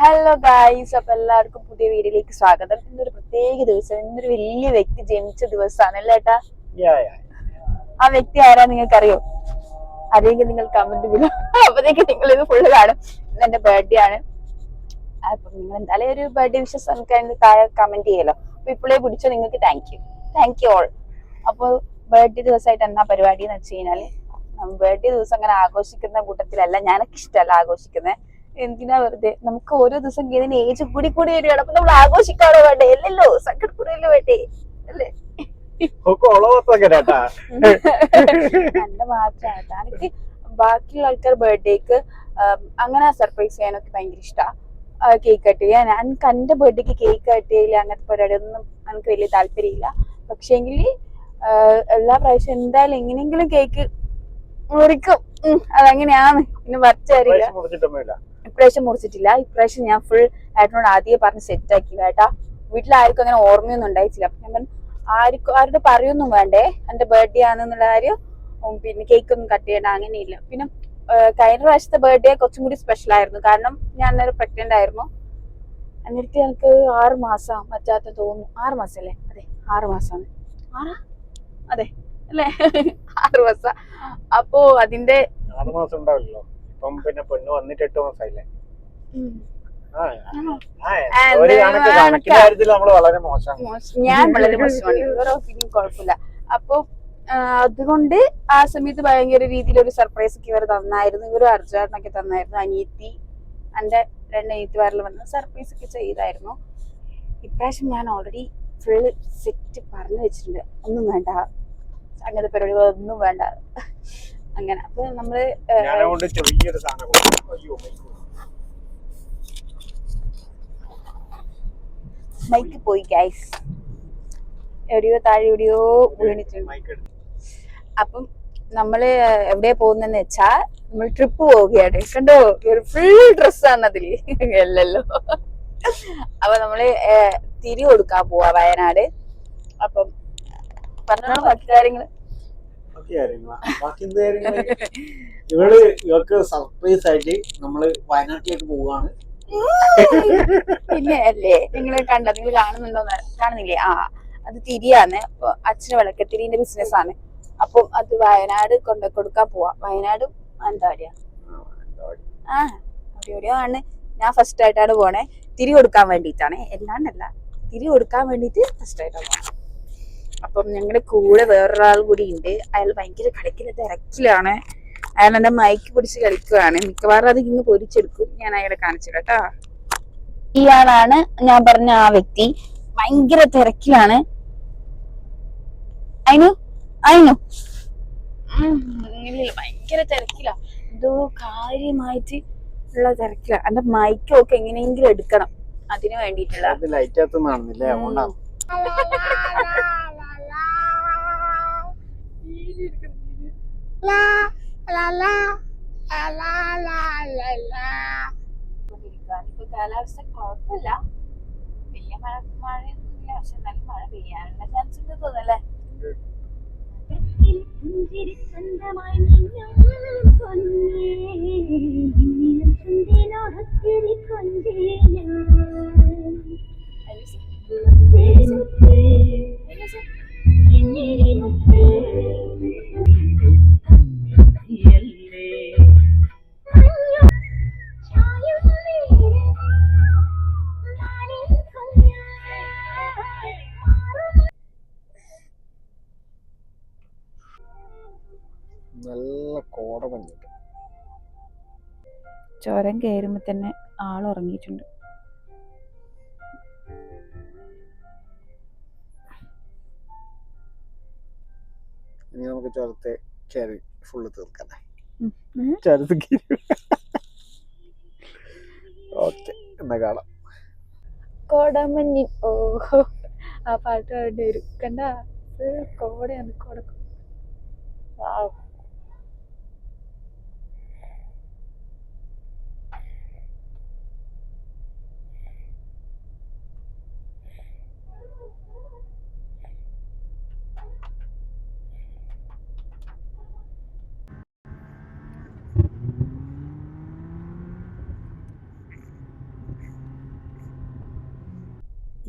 Hello guys, അപ്പൊ എല്ലാവർക്കും പുതിയ വീഡിയോയിലേക്ക് സ്വാഗതം. ഇന്നൊരു പ്രത്യേക ദിവസം, ഇന്നൊരു വലിയ വ്യക്തി ജനിച്ച ദിവസമാണ് അല്ലേ ഏട്ടാ? ആ വ്യക്തി ആരാ നിങ്ങൾക്ക് അറിയോ? അറിയെങ്കിൽ നിങ്ങൾ കമന്റ് വിടും. അപ്പത്തേക്ക് നിങ്ങൾ ഇത് ഫുള്ള് കാണും. ഇന്ന് എന്റെ ബർത്ത്ഡേ ആണ്. അപ്പൊ നിങ്ങൾ എന്തായാലും ഒരു ബർത്ത്ഡേ വിഷസ് നമുക്ക് താഴെ കമന്റ് ചെയ്യലോ. അപ്പൊ ഇപ്പോഴേ പിടിച്ചോ, നിങ്ങൾക്ക് താങ്ക് യു ഓൾ. അപ്പൊ ബർത്ത്ഡേ ദിവസമായിട്ട് എന്നാ പരിപാടി എന്ന് വെച്ച് കഴിഞ്ഞാല്, ബർത്ത്ഡേ ദിവസം അങ്ങനെ ആഘോഷിക്കുന്ന കൂട്ടത്തിലല്ല. ഞാനൊക്കെ ഇഷ്ടമല്ല ആഘോഷിക്കുന്നത്. എന്തിനാ വെറുതെ, നമുക്ക് ഓരോ ദിവസം ഇതിന് ഏജ് കൂടി വരികയാണ്. അപ്പൊ നമ്മൾ ആഘോഷിക്കാണോ വേണ്ടേ? അല്ലല്ലോ, സങ്കടപ്പെടല്ലോ വേണ്ടേ? അല്ലേ? എന്റെ മാത്രമായിട്ടാ. എനിക്ക് ബാക്കിയുള്ള ആൾക്കാർ ബർത്ത്ഡേക്ക് അങ്ങനെ സർപ്രൈസ് ചെയ്യാനൊക്കെ ഭയങ്കര ഇഷ്ടമാണ്. കേക്ക് കട്ട് ചെയ്യാൻ. എനിക്ക് എന്റെ ബർത്ത്ഡേക്ക് കേക്ക് കട്ട് ചെയ്യില്ല, അങ്ങനത്തെ പരിപാടിയൊന്നും എനിക്ക് വലിയ താല്പര്യമില്ല. പക്ഷേങ്കിൽ എല്ലാ പ്രാവശ്യം എന്തായാലും എങ്ങനെയെങ്കിലും കേക്ക് മുറിക്കും. അതങ്ങനെയാണ്. പിന്നെ വരച്ചറിയില്ല. ഇപ്രാവശ്യം മുറിച്ചിട്ടില്ല. ഇപ്രാവശ്യം ഞാൻ ഫുൾ ഏട്ടനോട് ആദ്യം പറഞ്ഞ് സെറ്റ് ആക്കി. ഏട്ടാ, വീട്ടിലാർക്കും അങ്ങനെ ഓർമ്മയൊന്നും ഉണ്ടായിട്ടില്ല. അപ്പൊ ഞാൻ ആരുടെ പറയൊന്നും വേണ്ടേ എന്റെ ബർത്ത്ഡേ ആണെന്നുള്ള കാര്യം. പിന്നെ കേക്ക് ഒന്നും കട്ട് ചെയ്യണ്ട, അങ്ങനെയില്ല. പിന്നെ കഴിഞ്ഞ പ്രാവശ്യത്തെ ബർത്ത്ഡേ കുറച്ചും കൂടി സ്പെഷ്യൽ ആയിരുന്നു. കാരണം ഞാൻ അന്നേരം പ്രഗ്നന്റ് ആയിരുന്നു. എന്നിട്ട് എനിക്ക് 6 മാസം പറ്റാത്ത തോന്നുന്നു. 6 മാസം അല്ലേ? അതെ, 6 മാസമാണ്. അതെ അല്ലേ? 6 മാസം. അപ്പോ അതിന്റെ 6 മാസം ഉണ്ടാവില്ലല്ലോ. ഇപ്പം പിന്നെ പെണ്ണ് വന്നിട്ട് 8 മാസമായില്ലേ? ഞാൻ വളരെ മോശമാണ്. ഇവരുടെ ഒപ്പീനിയൻ കുഴപ്പമില്ല. അപ്പൊ അതുകൊണ്ട് ആ സമയത്ത് ഭയങ്കര രീതിയിൽ ഒരു സർപ്രൈസ് ഒക്കെ ഇവർ തന്നായിരുന്നു. ഇവർ അർജുനൊക്കെ തന്നായിരുന്നു. അനിയത്തി, എന്റെ 2 അനിയത്തിമാരിൽ വന്ന് സർപ്രൈസ് ഒക്കെ ചെയ്തായിരുന്നു. ഇപ്രാവശ്യം ഞാൻ ഓൾറെഡി ഫുള്ള് സെറ്റ് പറഞ്ഞു വെച്ചിട്ടുണ്ട്. ഒന്നും വേണ്ട, അങ്ങനത്തെ പരിപാടികൾ ഒന്നും വേണ്ട. അങ്ങനെ അപ്പൊ നമ്മള് മൈക്ക് പോയി ഗൈസ്, എവിടെയോ താഴെ എവിടെയോ വീണിട്ടുണ്ട്. അപ്പം നമ്മള് എവിടെയാ പോകുന്നെന്ന് വെച്ചാ, നമ്മൾ ട്രിപ്പ് പോവുകയാണ്. കണ്ടോ, ഫുൾ ഡ്രസ്സാണ് അതില്. അല്ലല്ലോ. അപ്പൊ നമ്മള് തിരി കൊടുക്കാൻ പോവാ വയനാട്. അപ്പം പറഞ്ഞോ ബാക്കി കാര്യങ്ങള്. ഇവർക്ക് സർപ്രൈസ് ആയിട്ട് നമ്മള് വയനാട്ടിലേക്ക് പോവാണ്. പിന്നെ അല്ലേ, നിങ്ങൾ കണ്ടോ? നിങ്ങൾ കാണുന്നില്ലേ? അത് തിരിയാണ്. അപ്പൊ അച്ഛന് വിളക്കത്തിരിന്റെ ബിസിനസ് ആണ്. അപ്പം അത് വയനാട് കൊടുക്കാൻ പോവാ. വയനാടും മാനന്തവാടിയാ. എവിടെയോ ആണ്. ഞാൻ ഫസ്റ്റ് ആയിട്ടാണ് പോണേ. തിരി കൊടുക്കാൻ വേണ്ടിയിട്ടാണ്, എല്ലാണ്ടല്ല. തിരി കൊടുക്കാൻ വേണ്ടിട്ട് ഫസ്റ്റ് ആയിട്ടാണ് പോണേ. അപ്പം ഞങ്ങളുടെ കൂടെ വേറൊരാൾ കൂടി ഉണ്ട്. അയാൾ ഭയങ്കര കളിക്കുന്ന തിരക്കിലാണ്. അയാൾ എന്റെ മൈക്ക് പിടിച്ച് കളിക്കുകയാണ്. മിക്കവാറും അത് ഇന്ന് പൊരിച്ചെടുക്കും. ഞാൻ അയാളെ കാണിച്ചു കേട്ടാ. ഇയാളാണ് ഞാൻ പറഞ്ഞ ആ വ്യക്തി. ഭയങ്കര തിരക്കിലാണ്. അയിനു ഭയങ്കര തിരക്കില. എന്തോ കാര്യമായിട്ട് ഉള്ള തിരക്കില. എന്റെ മൈക്കൊക്കെ എങ്ങനെയെങ്കിലും എടുക്കണം, അതിന് വേണ്ടിട്ടുള്ള. ഇപ്പൊ കാലാവസ്ഥ കുഴപ്പമില്ല, വലിയ മഴയൊന്നുമില്ല. പക്ഷെ എന്നാലും മഴ പെയ്യാനുള്ള ചാൻസ് ഉണ്ട് തോന്നല്ലേ? നല്ല കോടമഞ്ഞിട്ട് ചുരം കയറുമ്പോ തന്നെ ആളുറങ്ങിയിട്ടുണ്ട്. ഇനി നമുക്ക് ചുരത്തെ കയറി ഫുള്ള് തീർക്കല്ലേ? ചുരത്ത് കയറി. ഓക്കെ, എന്നാ കാണാം. കോടമഞ്ഞി ഓഹോ, ആ പാട്ട് പാടേണ്ടി വരും. കണ്ടാ, കോടയാണ് കോട.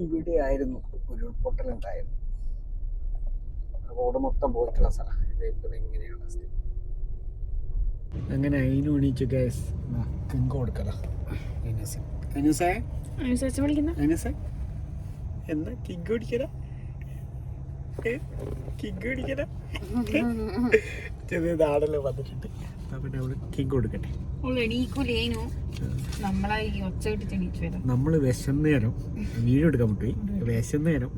ഇവിടെ ആയിരുന്നു ഉരുൾപൊട്ടലുണ്ടായത്. റോഡ് മൊത്തം പോയിട്ടുള്ള സ്ഥലം. ഇപ്പം എങ്ങനെയാണ് അവസ്ഥ? അങ്ങനെ അതിന് എണീച്ചു ഗ്യാസ് കിങ്ക് കൊടുക്കല. എന്താ കിങ്ക് കുടിക്കല? കിങ്ക് കുടിക്കല? ചെറിയ നാടല്ലോ വന്നിട്ടുണ്ട്. അപ്പം നമ്മള് കിങ്ക് കൊടുക്കട്ടെ. നമ്മള് വിശന്നേരം വീഡിയോ എടുക്കാൻ പറ്റും. വിശന്നേരം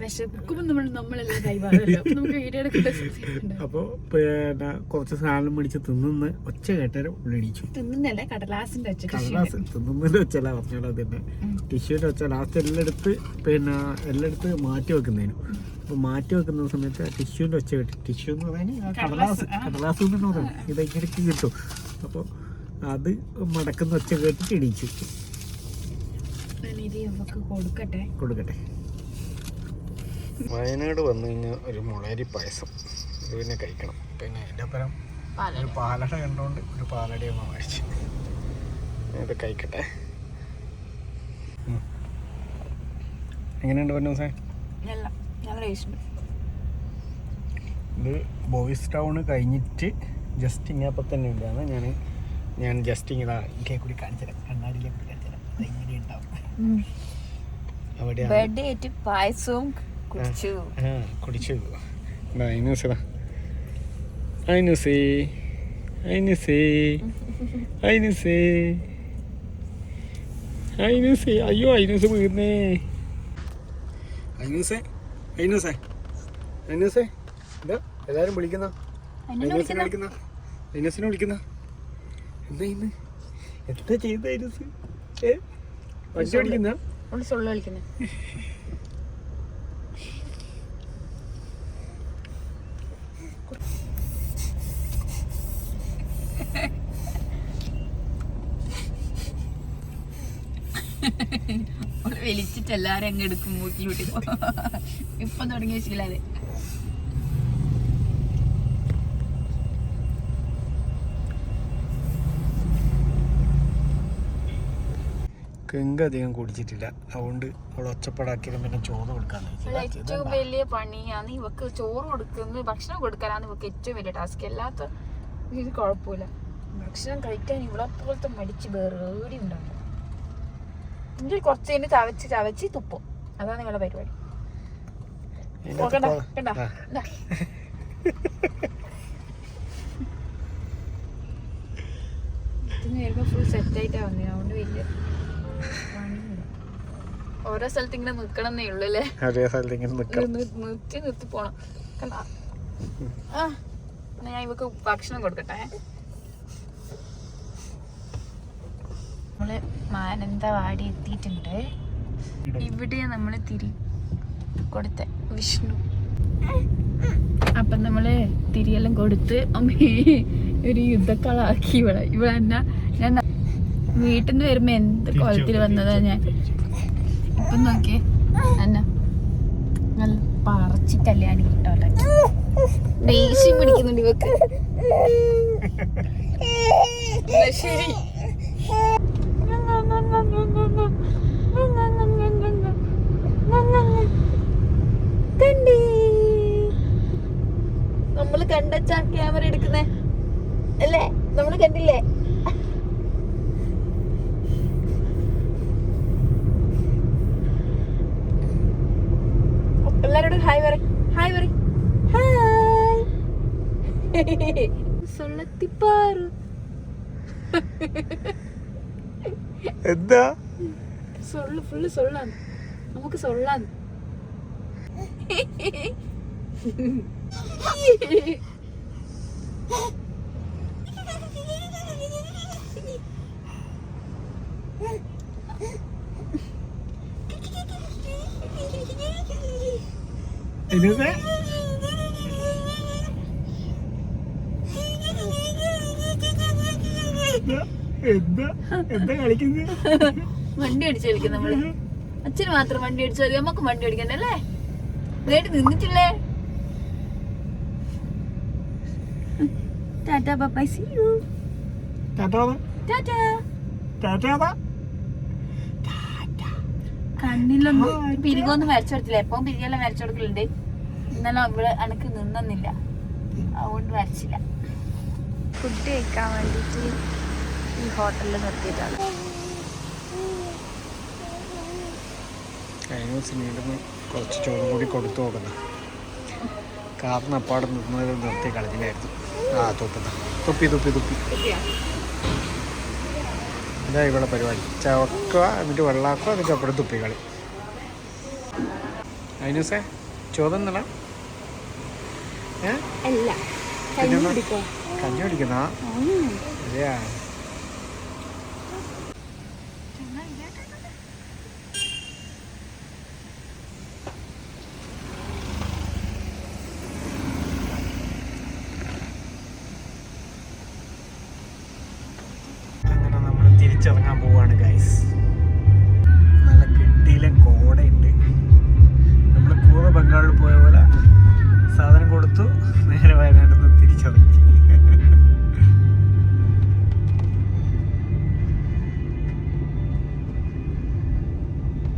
അപ്പൊ പിന്നെ കുറച്ച് സാധനം മേടിച്ച് തിന്നുന്ന ഒച്ച കേട്ടേരം ഉള്ളടിച്ചു. കടലാസ് തിന്നുന്നതിന്റെ ഒച്ചല്ല പറഞ്ഞോളാം. തന്നെ ടിഷ്യൂന്റെ ഒച്ച ലാസ്റ്റ് എല്ലായിടത്ത് മാറ്റി വെക്കുന്നതിന്. അപ്പൊ മാറ്റി വെക്കുന്ന സമയത്ത് ടിഷ്യൂന്റെ ഒച്ച കേട്ടു. ടിഷ്യൂ എന്ന് പറയാൻ കടലാസ് എന്ന് പറയാം. ഇതെങ്ങനെയൊക്കെ കിട്ടും. അപ്പോൾ അത് മടക്കുന്ന ഒച്ച കേട്ടിട്ട് ഇടിച്ചു. കൊടുക്കട്ടെ. വയനാട് വന്നു കഴിഞ്ഞാൽ ഒരു മുളയരി പായസം ഇത് പിന്നെ കഴിക്കണം. പിന്നെ അതിൻ്റെ അപ്പുറം ഒരു പാലട കണ്ടുകൊണ്ട് ഒരു പാലടയൊന്ന് വായിച്ചു. ഇത് കഴിക്കട്ടെ. എങ്ങനെയുണ്ട് പറഞ്ഞു സാർ? ഇത് ബോയ്സ് ടൗൺ കഴിഞ്ഞിട്ട് ജസ്റ്റ് ഇങ്ങപ്പം തന്നെ ഉണ്ടാണ്. ഞാൻ ജസ്റ്റ് ഇങ്ങനെ ഇങ്ങനെ കൂടി കാണിച്ചുതരാം. കണ്ണാടിയിലെ കൂടി കാണിച്ചുതരാം. അതെങ്ങനെ ഉണ്ടാവും. അവിടെ പായസവും കുടിച്ചു. അയ്യോ ഐനൂസ് വീർന്നേ. ഐനൂസേ ഇതാ എല്ലാരും വിളിക്കുന്ന. ഐനൂസിനെ വിളിക്കുന്ന. എന്താ ഇന്ന് എന്താ ചെയ്ത ഐനൂസ്? വണ്ടി ഓടിക്കുന്ന വലിച്ചിട്ട് എല്ലാരും അങ്ങ് എടുക്കും മൂക്കിലൂട്ടി. ഇപ്പൊ തുടങ്ങിയ ശീലാതെ. കെങ്ക് അധികം കുടിച്ചിട്ടില്ല. അതുകൊണ്ട് അവൾ ഒച്ചപ്പാടാക്കിയാലും പിന്നെ ചോറ് കൊടുക്കാൻ ഏറ്റവും വലിയ പണിയാണ് ഇവക്ക്. ചോറ് കൊടുക്കുന്നത് ഭക്ഷണം കൊടുക്കാനാണ് ഇവക്ക് ഏറ്റവും വലിയ ടാസ്ക്. അല്ലാത്ത ഇത് കുഴപ്പമില്ല. ഭക്ഷണം കഴിക്കാൻ ഇവളെ പോലത്തെ മടിച്ച് വേറെ ഉണ്ടാവും. എങ്കിൽ കുറച്ച് കഴിഞ്ഞ് ചവച്ച് തുപ്പും. അതാണ് നിങ്ങളുടെ പരിപാടി. ഫുൾ സെറ്റായിട്ടാ വന്നേ. അതുകൊണ്ട് വലിയ പണിയില്ല. ഓരോ സ്ഥലത്ത് ഇങ്ങനെ നിക്കണം എന്നേ ഉള്ളു അല്ലേ? നിർത്തി പോണം. കണ്ട ഞാൻ ഇവക്ക് ഭക്ഷണം കൊടുക്കട്ടെ. നമ്മള് മാനന്തവാടി എത്തിയിട്ടുണ്ട്. ഇവിടെ നമ്മള് തിരി കൊടുത്ത വിഷ്ണു. അപ്പൊ നമ്മള് തിരിയെല്ലാം കൊടുത്ത് ഒരു യുദ്ധക്കളാക്കി. ഇവിടെ എന്നാ ഞാൻ വീട്ടിൽ നിന്ന് വരുമ്പോ എന്ത് കോലത്തിൽ വന്നതാ ഞാൻ. ഇപ്പൊ നോക്കിയേ എന്നാ നല്ല പറച്ചി കല്യാണി കിട്ടോട്ടെ. ദേഷ്യം പിടിക്കുന്നുണ്ട് ഇവക്ക്. ശരി കണ്ടേ നമ്മള് കണ്ടച്ചാ ക്യാമറ എടുക്കുന്നേ അല്ലേ? നമ്മള് കണ്ടില്ലേ? എല്ലാരോടും ഹായ് പറ. ഹായ് പറ. ഹായ്. സൊള്ളത്തിപ്പാറു. എന്താ ഫുള്ള് സൊള്ളാണ്. നമുക്ക് സൊള്ളാണ്. എന്താ കളിക്കുന്നത്? വണ്ടി അടിച്ചു കളിക്കും നമ്മള്. അച്ഛന് മാത്രം വണ്ടി അടിച്ചു മതി, നമ്മക്കും വണ്ടി അടിക്കണ്ടല്ലേ? നേരിട്ട് നിന്നിട്ടില്ലേ? Tata bye see you. Tata tata. കണ്ണിലൊന്നും പിരികൊന്നും വരച്ചു കൊടുത്തില്ല. എപ്പം പിരികെല്ലാം വരച്ചു കൊടുക്കലുണ്ട്. ഇന്നലെ ഇവിടെ എനിക്ക് നിന്നില്ല, അതുകൊണ്ട് വരച്ചില്ല. ഫുഡ് കഴിക്കാൻ വേണ്ടിയിട്ട് ഈ ഹോട്ടലിൽ നിർത്തിയിട്ടാണ്. കഴിഞ്ഞ ദിവസം വീണ്ടും കുറച്ച് ചോറും കൂടി കൊടുത്തു നോക്കുന്നു. കാരണം അപ്പാടെ നിന്നത് നിർത്തി കളഞ്ഞില്ലായിരുന്നു. ആ തുപ്പി ഇതാ ഇവിടെ പരിപാടി. ചവക്കുക, എന്നിട്ട് വെള്ളാക്കുക, എന്നിട്ട് അപ്പുറം തുപ്പിക്കളി. അതിനൂസേ ചോദന്നല്ല കഞ്ഞി കുടിക്കുന്ന അതെയാ. അങ്ങനെ നമ്മൾ തിരിച്ചിറങ്ങാൻ പോവാണ് ഗൈസ്.